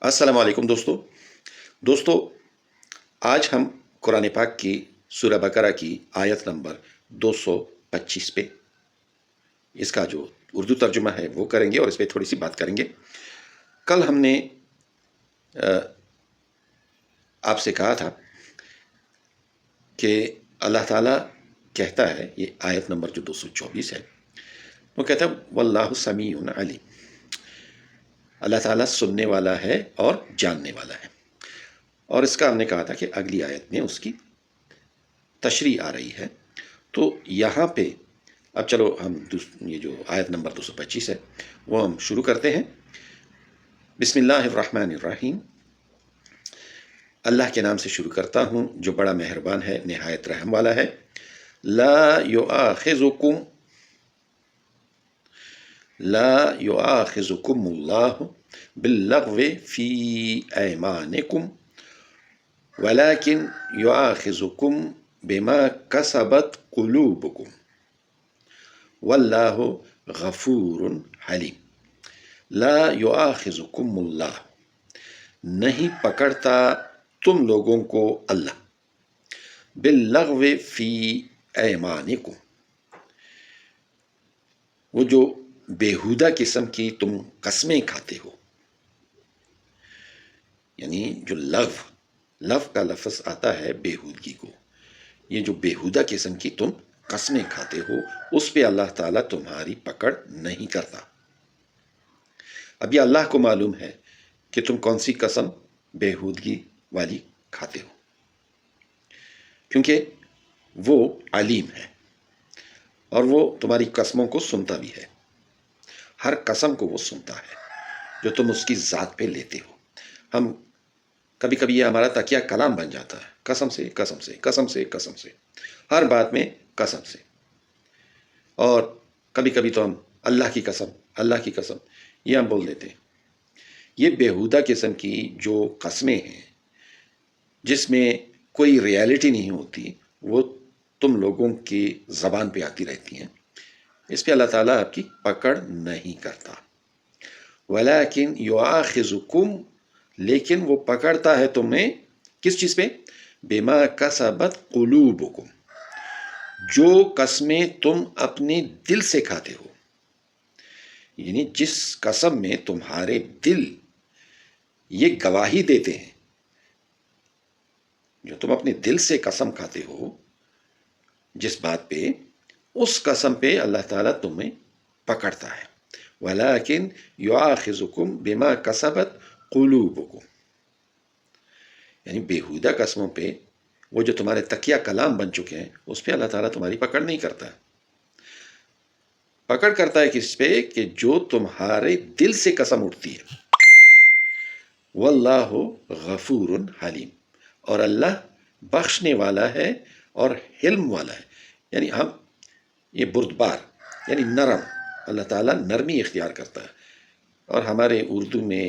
السلام علیکم دوستو آج ہم قرآن پاک کی سورہ بقرہ کی آیت نمبر 225 پہ اس کا جو اردو ترجمہ ہے وہ کریں گے اور اس پہ تھوڑی سی بات کریں گے۔ کل ہم نے آپ سے کہا تھا کہ اللہ تعالیٰ کہتا ہے، یہ آیت نمبر جو 224 ہے، وہ کہتا ہے واللہ سمیع علیم، اللہ تعالیٰ سننے والا ہے اور جاننے والا ہے۔ اور اس کا ہم نے کہا تھا کہ اگلی آیت میں اس کی تشریح آ رہی ہے۔ تو یہاں پہ اب چلو ہم یہ جو آیت نمبر 225 ہے وہ ہم شروع کرتے ہیں۔ بسم اللہ الرحمن الرحیم، اللہ کے نام سے شروع کرتا ہوں جو بڑا مہربان ہے نہایت رحم والا ہے۔ لا یؤاخذکم اللہ باللغو فی ایمانکم ولكن يؤاخذكم بما كسبت قلوبكم واللہ غفور حلیم۔ لا یؤاخذکم اللہ، نہیں پکڑتا تم لوگوں کو اللہ، باللغو فی ایمانکم، وہ جو بیہودہ قسم کی تم قسمیں کھاتے ہو، یعنی جو لغو کا لفظ آتا ہے بیہودگی کو، یہ جو بیہودہ قسم کی تم قسمیں کھاتے ہو اس پہ اللہ تعالیٰ تمہاری پکڑ نہیں کرتا۔ اب یہ اللہ کو معلوم ہے کہ تم کون سی قسم بیہودگی والی کھاتے ہو، کیونکہ وہ علیم ہے اور وہ تمہاری قسموں کو سنتا بھی ہے، ہر قسم کو وہ سنتا ہے جو تم اس کی ذات پہ لیتے ہو۔ ہم کبھی کبھی یہ ہمارا تکیہ کلام بن جاتا ہے، قسم سے قسم سے قسم سے قسم سے، ہر بات میں قسم سے، اور کبھی کبھی تو ہم اللہ کی قسم اللہ کی قسم یہ ہم بول دیتے ہیں۔ یہ بیہودہ قسم کی جو قسمیں ہیں جس میں کوئی ریالٹی نہیں ہوتی، وہ تم لوگوں کی زبان پہ آتی رہتی ہیں، اس پہ اللہ تعالیٰ آپ کی پکڑ نہیں کرتا۔ ولیکن یؤاخذکم، لیکن وہ پکڑتا ہے تمہیں کس چیز پہ؟ بما کسبت قلوبکم، جو قسمیں تم اپنے دل سے کھاتے ہو، یعنی جس قسم میں تمہارے دل یہ گواہی دیتے ہیں، جو تم اپنے دل سے قسم کھاتے ہو جس بات پہ، اس قسم پہ اللہ تعالیٰ تمہیں پکڑتا ہے۔ ولیکن یؤاخذکم بما کسبت قلوبکم، یعنی بیہودہ قسموں پہ، وہ جو تمہارے تکیہ کلام بن چکے ہیں، اس پہ اللہ تعالیٰ تمہاری پکڑ نہیں کرتا۔ پکڑ کرتا ہے کس پہ؟ کہ جو تمہارے دل سے قسم اٹھتی ہے۔ واللہ غفور حلیم، اور اللہ بخشنے والا ہے اور حلم والا ہے، یعنی ہم یہ بردبار یعنی نرم، اللہ تعالیٰ نرمی اختیار کرتا ہے۔ اور ہمارے اردو میں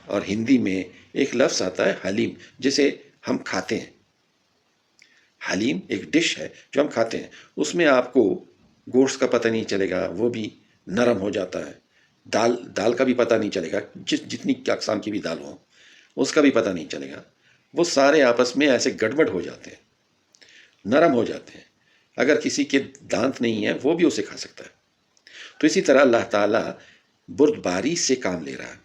اور ہندی میں ایک لفظ آتا ہے حلیم، جسے ہم کھاتے ہیں۔ حلیم ایک ڈش ہے جو ہم کھاتے ہیں، اس میں آپ کو گوشت کا پتہ نہیں چلے گا، وہ بھی نرم ہو جاتا ہے۔ دال کا بھی پتہ نہیں چلے گا، جتنی اقسام کی بھی دال ہو اس کا بھی پتہ نہیں چلے گا، وہ سارے آپس میں ایسے گڑبڑ ہو جاتے ہیں، نرم ہو جاتے ہیں۔ اگر کسی کے دانت نہیں ہے وہ بھی اسے کھا سکتا ہے۔ تو اسی طرح اللہ تعالیٰ بردباری سے کام لے رہا ہے،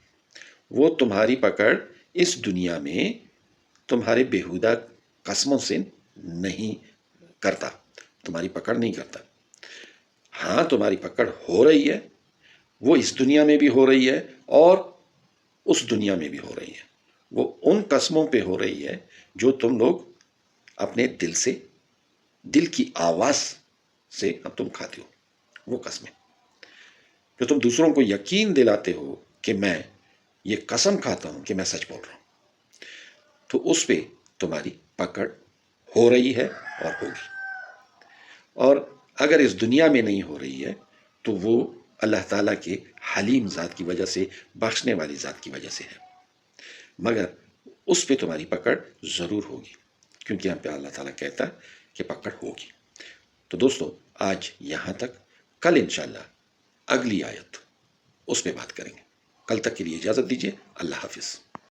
وہ تمہاری پکڑ اس دنیا میں تمہارے بیہودہ قسموں سے نہیں کرتا، تمہاری پکڑ نہیں کرتا۔ ہاں تمہاری پکڑ ہو رہی ہے، وہ اس دنیا میں بھی ہو رہی ہے اور اس دنیا میں بھی ہو رہی ہے۔ وہ ان قسموں پہ ہو رہی ہے جو تم لوگ اپنے دل سے، دل کی آواز سے اب تم کھاتے ہو، وہ قسمیں جو تم دوسروں کو یقین دلاتے ہو کہ میں یہ قسم کھاتا ہوں کہ میں سچ بول رہا ہوں، تو اس پہ تمہاری پکڑ ہو رہی ہے اور ہوگی۔ اور اگر اس دنیا میں نہیں ہو رہی ہے تو وہ اللہ تعالیٰ کے حلیم ذات کی وجہ سے، بخشنے والی ذات کی وجہ سے ہے، مگر اس پہ تمہاری پکڑ ضرور ہوگی، کیونکہ یہاں پہ اللہ تعالیٰ کہتا ہے کہ پکڑ ہوگی۔ تو دوستو آج یہاں تک، کل انشاءاللہ اگلی آیت اس پہ بات کریں گے۔ کل تک کے لیے اجازت دیجیے، اللہ حافظ۔